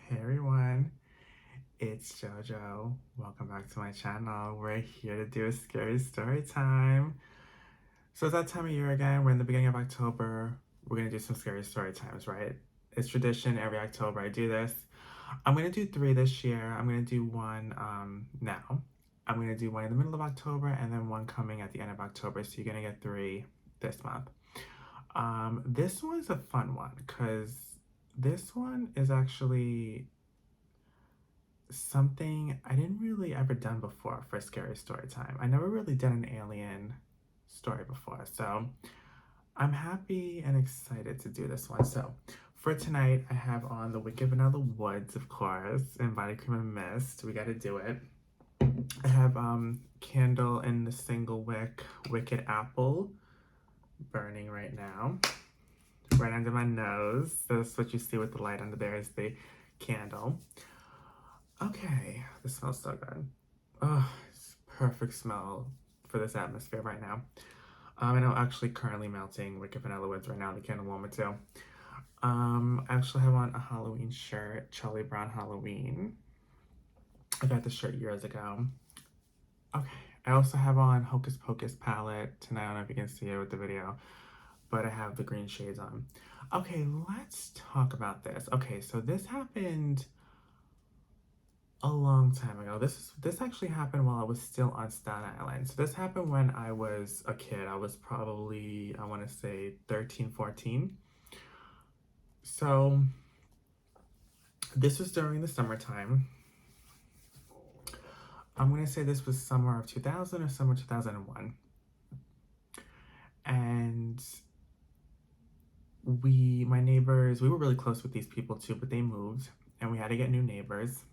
Hey everyone, it's JoJo. Welcome back to my channel. We're here to do a scary story time. So it's that time of year again. We're in the beginning of October. We're gonna do some scary story times, right? It's tradition every October I do this. I'm gonna do 3 this year. I'm gonna do one now. I'm gonna do one in the middle of October and then one coming at the end of October. So you're gonna get 3 this month. This one's a fun one because this one is actually something I didn't really ever done before for scary story time. I never really done an alien story before, so I'm happy and excited to do this one. So for tonight, I have on the Wicked Vanilla Woods, of course, and Body Cream and Mist. We gotta do it. I have candle in the single wick, Wicked Apple, burning right now, right under my nose. That's what you see with the light under there is the candle. Okay, this smells so good. Oh, it's perfect smell for this atmosphere right now. And I'm actually currently melting Wicked Vanilla Woods right now, the candle warmer too. I actually have on a Halloween shirt, Charlie Brown Halloween. I got this shirt years ago. Okay, I also have on Hocus Pocus palette tonight. I don't know if you can see it with the video, but I have the green shades on. Okay, let's talk about this. Okay, so this happened a long time ago. This actually happened while I was still on Staten Island. So this happened when I was a kid. I was probably, I want to say 13, 14. So this was during the summertime. I'm going to say this was summer of 2000 or summer 2001. And my neighbors, we were really close with these people too, but they moved and we had to get new neighbors.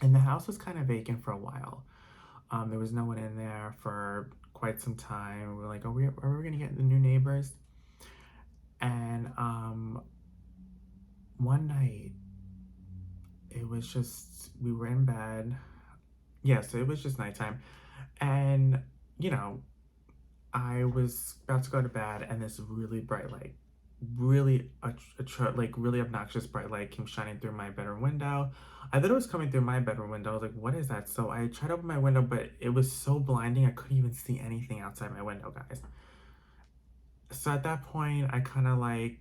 And the house was kind of vacant for a while. There was no one in there for quite some time. We were like, are we gonna get the new neighbors? And one night, it was just, we were in bed. Yeah, so it was just nighttime. And, you know, I was about to go to bed and this really bright light, really really obnoxious bright light came shining through my bedroom window. I thought it was coming through my bedroom window. I was like, what is that? So I tried to open my window, but it was so blinding I couldn't even see anything outside my window, guys. So at that point, I kind of like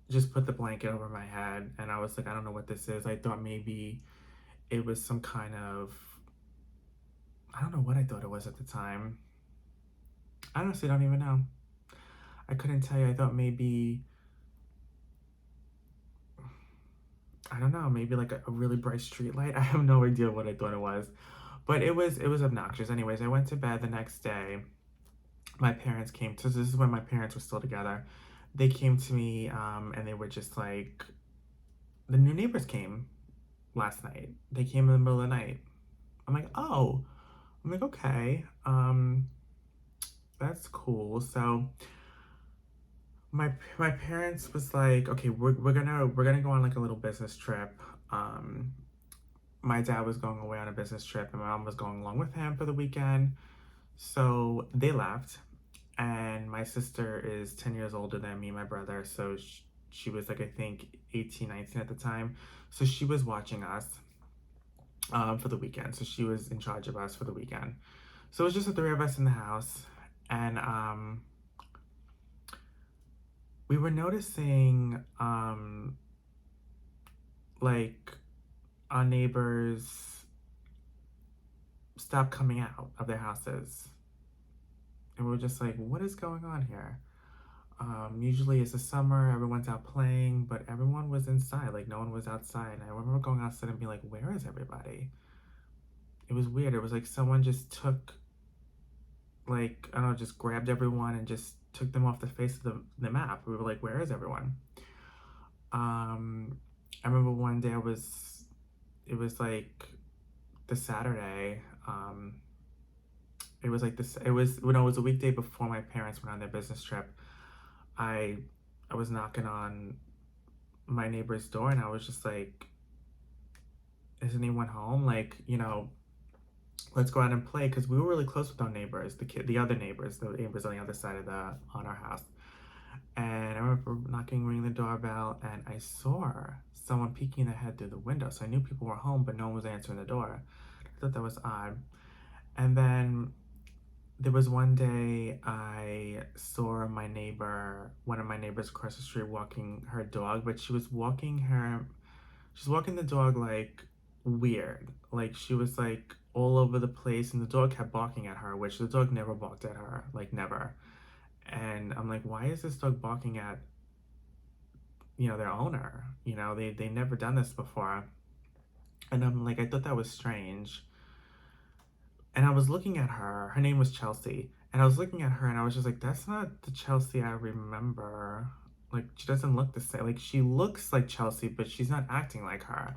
just put the blanket over my head and I was like, I don't know what this is. I thought maybe it was some kind of, I don't know what I thought it was at the time. I honestly don't even know. I couldn't tell you. I thought maybe, I don't know, maybe like a really bright street light. I have no idea what I thought it was, but it was obnoxious. Anyways, I went to bed the next day. My parents came to, this is when my parents were still together. They came to me and they were just like, the new neighbors came last night. They came in the middle of the night. I'm like, oh, I'm like, okay, that's cool. So my parents was like, okay, we're gonna go on like a little business trip. My dad was going away on a business trip and my mom was going along with him for the weekend. So they left and my sister is 10 years older than me, my brother. So she was like, I think 18, 19 at the time. So she was watching us for the weekend. So she was in charge of us for the weekend. So it was just the 3 of us in the house. And we were noticing like our neighbors stop coming out of their houses. And we were just like, what is going on here? Usually it's the summer, everyone's out playing, but everyone was inside, like no one was outside. And I remember going outside and being like, where is everybody? It was weird. It was like someone just took, like, I don't know, just grabbed everyone and just took them off the face of the map. We were like, where is everyone? I remember one day it was like the Saturday, it was like this, it was, when it was a weekday before my parents went on their business trip. I was knocking on my neighbor's door and I was just like, is anyone home? Like, you know, let's go out and play, because we were really close with our neighbors, the other neighbors, the neighbors on the other side of on our house. And I remember ringing the doorbell, and I saw someone peeking their head through the window. So I knew people were home, but no one was answering the door. I thought that was odd. And then there was one day I saw one of my neighbors across the street walking her dog, but she's walking the dog like weird. Like she was like all over the place, and the dog kept barking at her, which the dog never barked at her, like never. And I'm like, why is this dog barking at, their owner? They never done this before. And I'm like, I thought that was strange. And I was looking at her. Her name was Chelsea. And I was looking at her and I was just like, that's not the Chelsea I remember. Like, she doesn't look the same. Like, she looks like Chelsea, but she's not acting like her.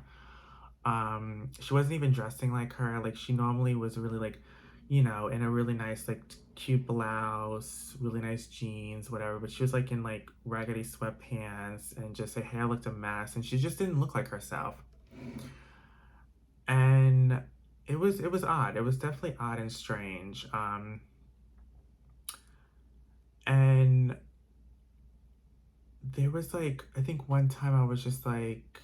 She wasn't even dressing like her. Like, she normally was really, like, in a really nice, like, cute blouse, really nice jeans, whatever. But she was, like, in, like, raggedy sweatpants, and just her hair looked a mess. And she just didn't look like herself. And it was odd. It was definitely odd and strange. And there was like, I think one time I was just like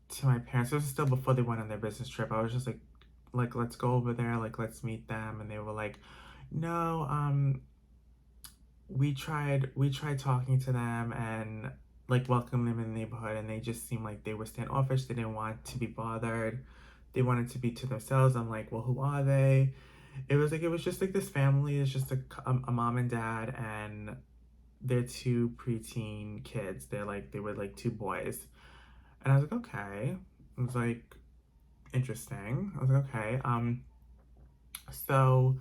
to my parents. This was still before they went on their business trip. I was just like let's go over there. Like let's meet them. And they were like, no. We tried talking to them and like welcoming them in the neighborhood, and they just seemed like they were standoffish. They didn't want to be bothered. They wanted to be to themselves. I'm like, well, who are they? It was just like this family. It's just a mom and dad and their two preteen kids. They were like two boys, and I was like, okay. It was like interesting. I was like, okay. So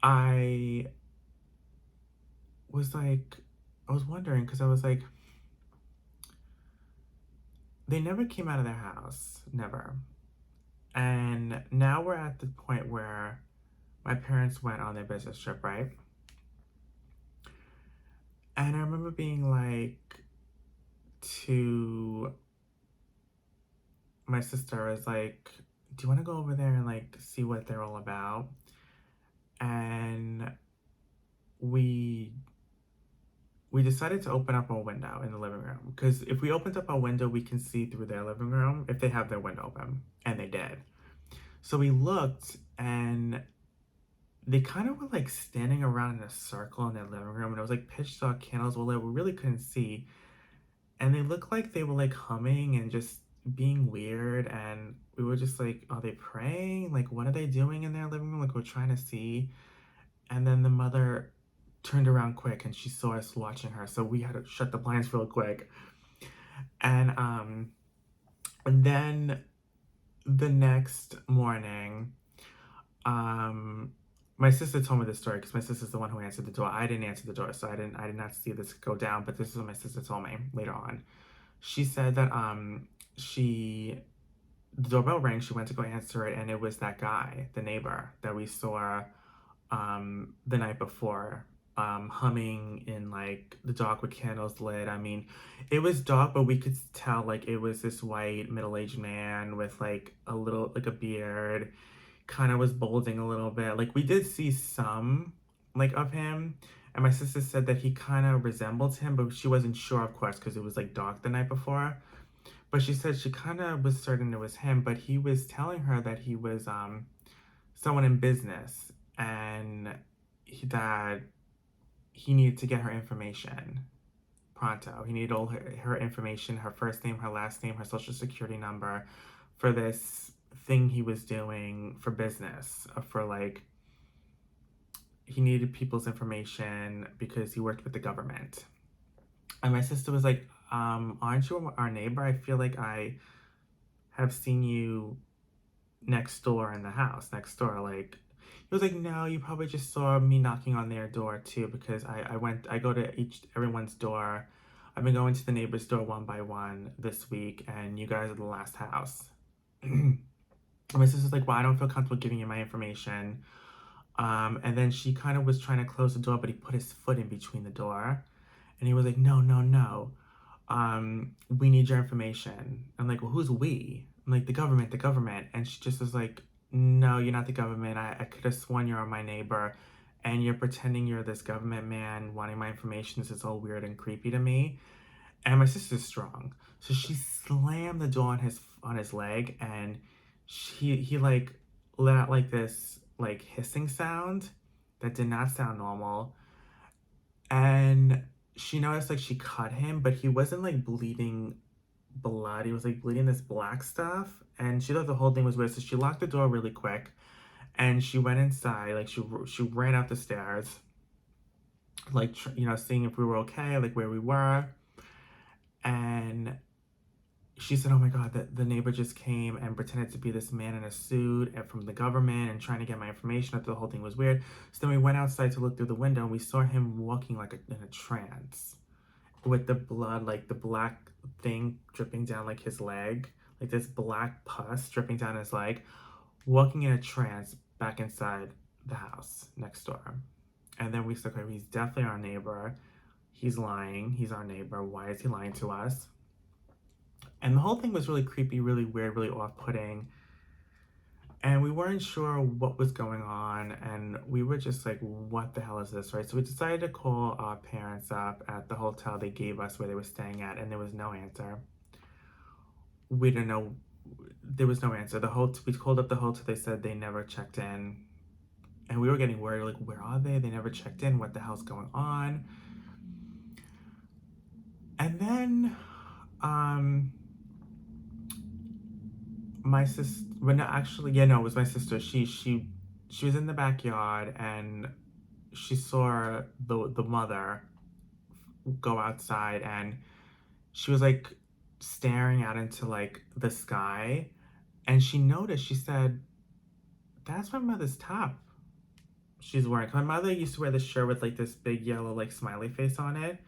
I was like, I was wondering because I was like, they never came out of their house, never. And now we're at the point where my parents went on their business trip, right? And I remember being like to my sister, I was like, do you want to go over there and like see what they're all about? And we we decided to open up a window in the living room because if we opened up a window, we can see through their living room if they have their window open, and they did. So we looked, and they kind of were like standing around in a circle in their living room, and it was like pitch dark, candles were lit. We really couldn't see, and they looked like they were like humming and just being weird. And we were just like, are they praying? Like, what are they doing in their living room? Like, we're trying to see. And then the mother turned around quick and she saw us watching her, so we had to shut the blinds real quick. And then the next morning, um my sister told me this story because my sister's the one who answered the door. I didn't answer the door, so I did not see this go down, but this is what my sister told me later on. She said that she the doorbell rang, she went to go answer it, and it was that guy, the neighbor that we saw the night before, humming in like the dark with candles lit. I mean, it was dark, but we could tell like it was this white middle-aged man with like a little like a beard, kind of was balding a little bit. Like we did see some like of him, and my sister said that he kind of resembled him, but she wasn't sure, of course, because it was like dark the night before. But she said she kind of was certain it was him, but he was telling her that he was someone in business, and that he needed to get her information pronto. He needed all her information, her first name, her last name, her social security number, for this thing he was doing for business, for like, he needed people's information because he worked with the government. And my sister was like, aren't you our neighbor? I feel like I have seen you next door in the house, next door. Like, he was like, no, you probably just saw me knocking on their door too, because I go to everyone's door. I've been going to the neighbor's door one by one this week, and you guys are the last house. And my sister's like, well, I don't feel comfortable giving you my information. And then she kind of was trying to close the door, but he put his foot in between the door, and he was like, no, no, no. We need your information. I'm like, well, who's we? I'm like, the government, the government. And she just was like, no, you're not the government. I could have sworn you're my neighbor. and you're pretending you're this government man wanting my information. This is all weird and creepy to me. And my sister's strong, so she slammed the door on his leg, and he like let out like this like hissing sound that did not sound normal. And she noticed like she cut him, but he wasn't like bleeding blood. He was like bleeding this black stuff, and she thought the whole thing was weird. So she locked the door really quick, and she went inside. Like she ran up the stairs, like seeing if we were okay, like where we were, and she said, "Oh my God, the neighbor just came and pretended to be this man in a suit and from the government and trying to get my information. I thought the whole thing was weird." So then we went outside to look through the window, and we saw him walking like in a trance with the blood, like the black thing dripping down like his leg, like this black pus dripping down his leg, walking in a trance back inside the house next door. And then we said, "Okay, he's definitely our neighbor. He's lying. He's our neighbor. Why is he lying to us?" And the whole thing was really creepy, really weird, really off-putting. And we weren't sure what was going on. And we were just like, what the hell is this, right? So we decided to call our parents up at the hotel they gave us where they were staying at, and there was no answer. We didn't know. There was no answer. We called up the hotel. They said they never checked in. And we were getting worried, like, where are they? They never checked in. What the hell's going on? And then, my sister, well, no, actually, yeah, no, it was my sister. She was in the backyard, and she saw the mother go outside, and she was like staring out into like the sky, and she noticed. She said, "That's my mother's top she's wearing." My mother used to wear this shirt with like this big yellow like smiley face on it.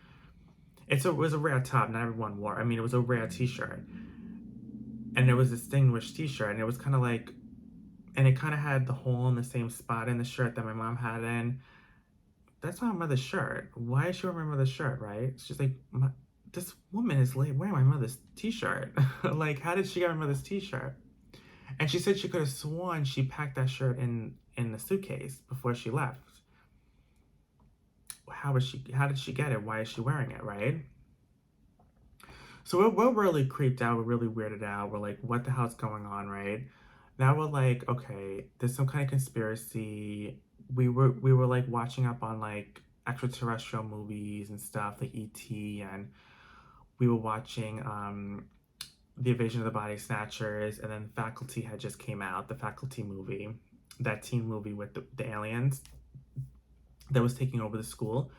It was a rare top, not everyone wore. I mean, it was a rare T-shirt, and it was a distinguished T-shirt, and it was kind of like, and it kind of had the hole in the same spot in the shirt that my mom had in. That's not my mother's shirt. Why is she wearing my mother's shirt, right? It's just like, this woman is wearing my mother's T-shirt. Like, how did she get my mother's T-shirt? And she said she could have sworn she packed that shirt in the suitcase before she left. How did she get it? Why is she wearing it, right? So we're really creeped out. We're really weirded out. We're like, what the hell's going on, right? Now we're like, okay, there's some kind of conspiracy. We were like watching up on like extraterrestrial movies and stuff like ET, and we were watching The Invasion of the Body Snatchers, and then Faculty had just came out, the Faculty movie, that teen movie with the aliens that was taking over the school.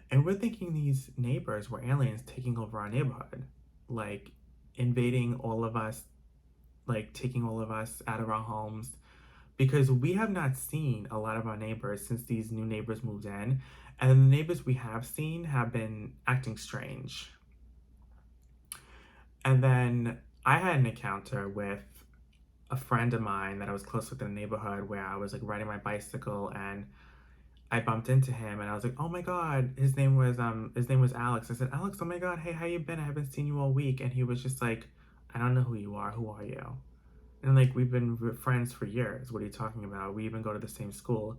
And we're thinking these neighbors were aliens taking over our neighborhood, like invading all of us, like taking all of us out of our homes, because we have not seen a lot of our neighbors since these new neighbors moved in. And the neighbors we have seen have been acting strange. And then I had an encounter with a friend of mine that I was close with in the neighborhood, where I was like riding my bicycle, and I bumped into him, and I was like, "Oh my God," his name was Alex. I said, "Alex, oh my God, hey, how you been? I haven't seen you all week." And he was just like, "I don't know who you are. Who are you?" And like, "We've been friends for years. What are you talking about? We even go to the same school."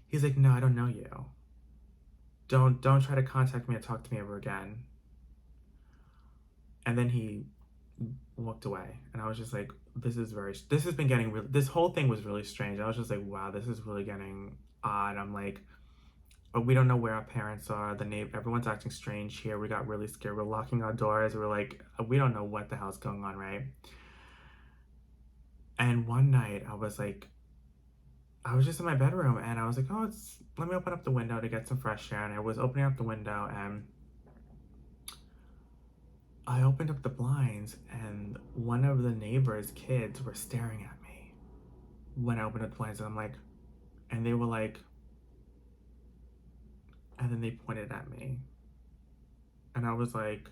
He's like, "No, I don't know you. Don't try to contact me or talk to me ever again." And then he walked away, and I was just like, this has been getting really, this whole thing was really strange. I was just like, wow, this is really getting odd. I'm like, but we don't know where our parents are. Everyone's acting strange here. We got really scared. We're locking our doors. We're like, we don't know what the hell's going on, right? And one night I was just in my bedroom, and I was like, oh, let me open up the window to get some fresh air. And I was opening up the window, and I opened up the blinds, and one of the neighbor's kids were staring at me when I opened up the blinds. And I'm like, and they were like, and then they pointed at me. And I was like,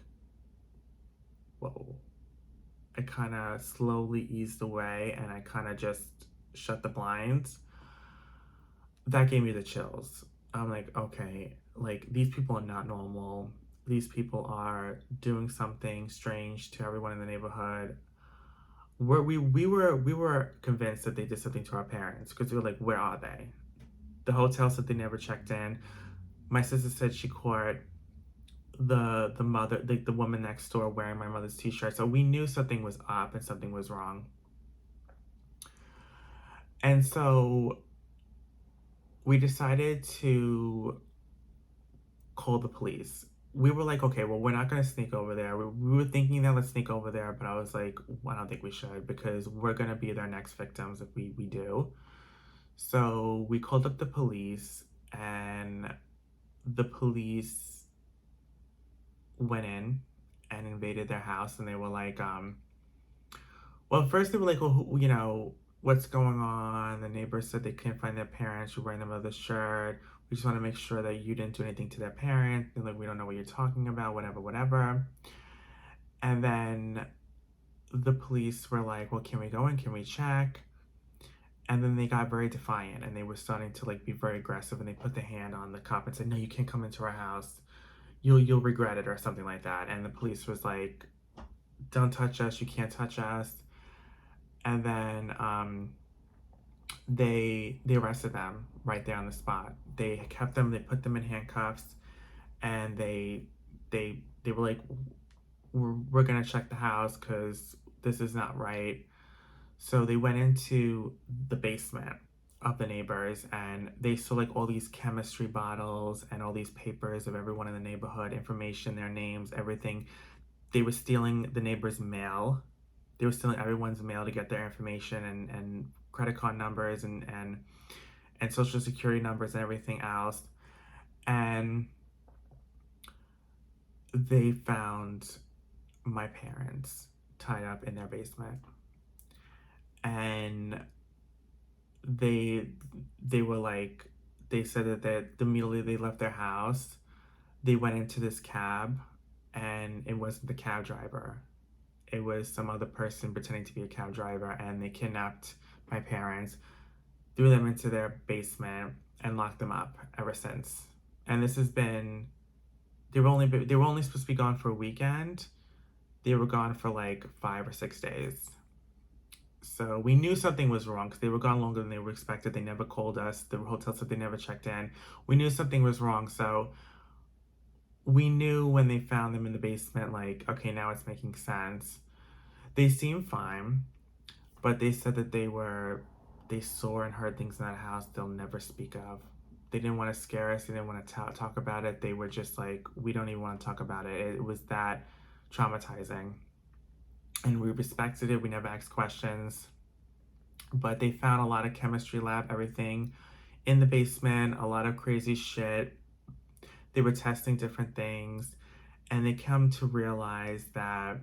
whoa. I kind of slowly eased away, and I kind of just shut the blinds. That gave me the chills. I'm like, okay, like, these people are not normal. These people are doing something strange to everyone in the neighborhood. We were convinced that they did something to our parents, because we were like, where are they? The hotel said they never checked in. My sister said she caught the mother, the woman next door wearing my mother's t-shirt. So we knew something was up and something was wrong. And so we decided to call the police. We were like, okay, well, we're not going to sneak over there. We were thinking that let's sneak over there, but I was like, well, I don't think we should because we're going to be their next victims if we do. So we called up the police, and the police went in and invaded their house, and they were like, well, first they were like, well, what's going on? The neighbors said they couldn't find their parents. You're wearing their mother's shirt. We just want to make sure that you didn't do anything to their parent. They're like, we don't know what you're talking about, whatever, whatever. And then the police were like, well, can we go in? Can we check? And then they got very defiant, and they were starting to like be very aggressive, and they put their hand on the cop and said, no, you can't come into our house. You'll regret it or something like that. And the police was like, don't touch us. You can't touch us. And then they arrested them right there on the spot. They kept them. They put them in handcuffs, and they were like, we're gonna check the house because this is not right. So they went into the basement of the neighbors, and they saw like all these chemistry bottles and all these papers of everyone in the neighborhood, information, their names, everything. They were stealing the neighbors' mail. They were stealing everyone's mail to get their information and credit card numbers and social security numbers and everything else. And they found my parents tied up in their basement. And they they were like, they said that immediately they left their house, they went into this cab, and it wasn't the cab driver. It was some other person pretending to be a cab driver, and they kidnapped my parents, threw them into their basement, and locked them up ever since. And this has been, they were only supposed to be gone for a weekend. They were gone for like 5 or 6 days. So we knew something was wrong because they were gone longer than they were expected. They never called us. The hotel said they never checked in. We knew something was wrong. So we knew when they found them in the basement, like, okay, now it's making sense. They seemed fine, but they said that they saw and heard things in that house they'll never speak of. They didn't want to scare us. They didn't want to talk about it. They were just like, we don't even want to talk about it. It was that traumatizing. And we respected it. We never asked questions. But they found a lot of chemistry lab, everything in the basement, a lot of crazy shit. They were testing different things, and they come to realize that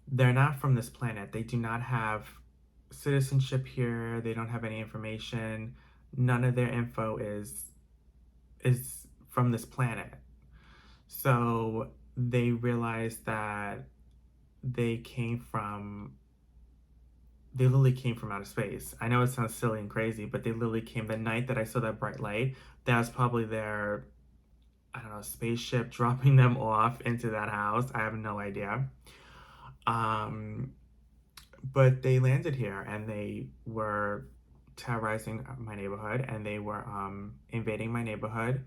they're not from this planet. They do not have citizenship here. They don't have any information. None of their info is from this planet. So they realized that they came from they literally came from outer space. I know it sounds silly and crazy, but they literally came the night that I saw that bright light. That was probably their, I don't know, spaceship dropping them off into that house. I have no idea. Um, but they landed here, and they were terrorizing my neighborhood, and they were invading my neighborhood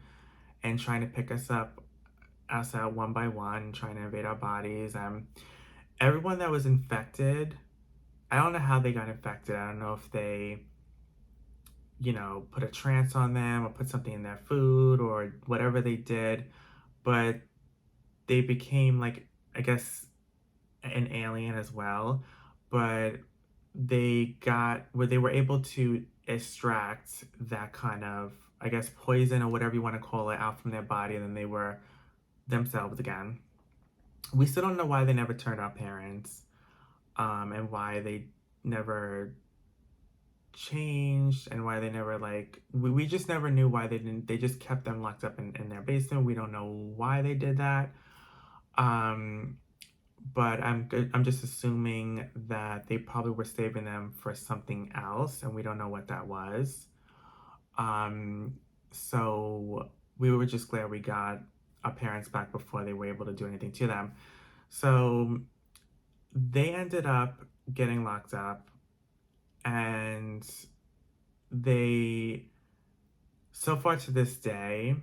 and trying to pick us out one by one, trying to invade our bodies. Everyone that was infected, I don't know how they got infected. I don't know if they, put a trance on them or put something in their food or whatever they did, but they became like, I guess, an alien as well. But they were able to extract that kind of, I guess, poison or whatever you want to call it out from their body, and then they were themselves again. We still don't know why they never turned our parents, and why they never changed, and why they never like we just never knew why they just kept them locked up in their basement. We don't know why they did that. um but I'm just assuming that they probably were saving them for something else, and we don't know what that was. um so we were just glad we got our parents back before they were able to do anything to them. So they ended up getting locked up, and they So far to this day,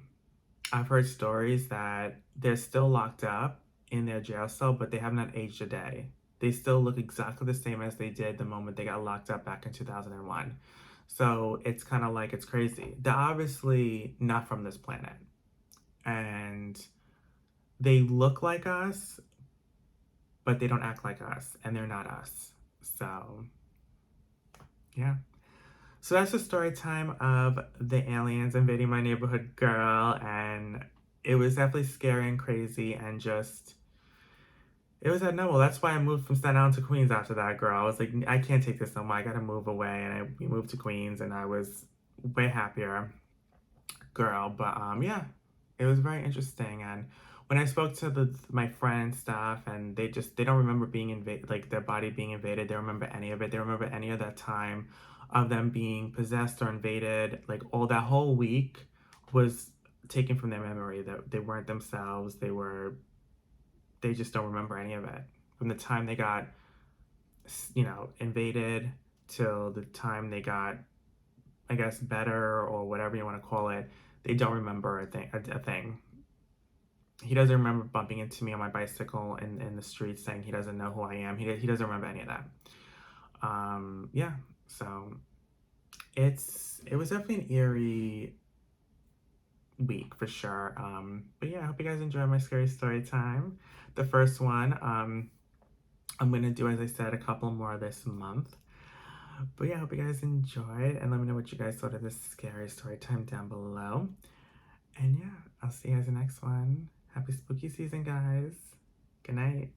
I've heard stories that they're still locked up in their jail cell, but they have not aged a day. They still look exactly the same as they did the moment they got locked up back in 2001. So it's kind of like it's crazy. They're obviously not from this planet. And they look like us, but they don't act like us, and they're not us. So, yeah. So that's the story time of the aliens invading my neighborhood girl, and it was definitely scary and crazy, and just it was that normal. That's why I moved from Staten Island to Queens after that, girl. I was like, I can't take this no more. I gotta move away, and we moved to Queens, and I was way happier, girl. But yeah, it was very interesting. And when I spoke to my friend and stuff, and they don't remember being invaded, like their body being invaded. They don't remember any of it. They don't remember any of that time of them being possessed or invaded. Like all that whole week was taken from their memory. That they weren't themselves. They just don't remember any of it. From the time they got, invaded till the time they got, I guess, better or whatever you want to call it, they don't remember a thing. He doesn't remember bumping into me on my bicycle in the street saying he doesn't know who I am. He doesn't remember any of that. Yeah, so it was definitely an eerie week for sure. But yeah, I hope you guys enjoyed my scary story time. The first one, I'm gonna do, as I said, a couple more this month. But yeah, I hope you guys enjoyed, and let me know what you guys thought of this scary story time down below. And yeah, I'll see you guys in the next one. Happy spooky season, guys. Good night.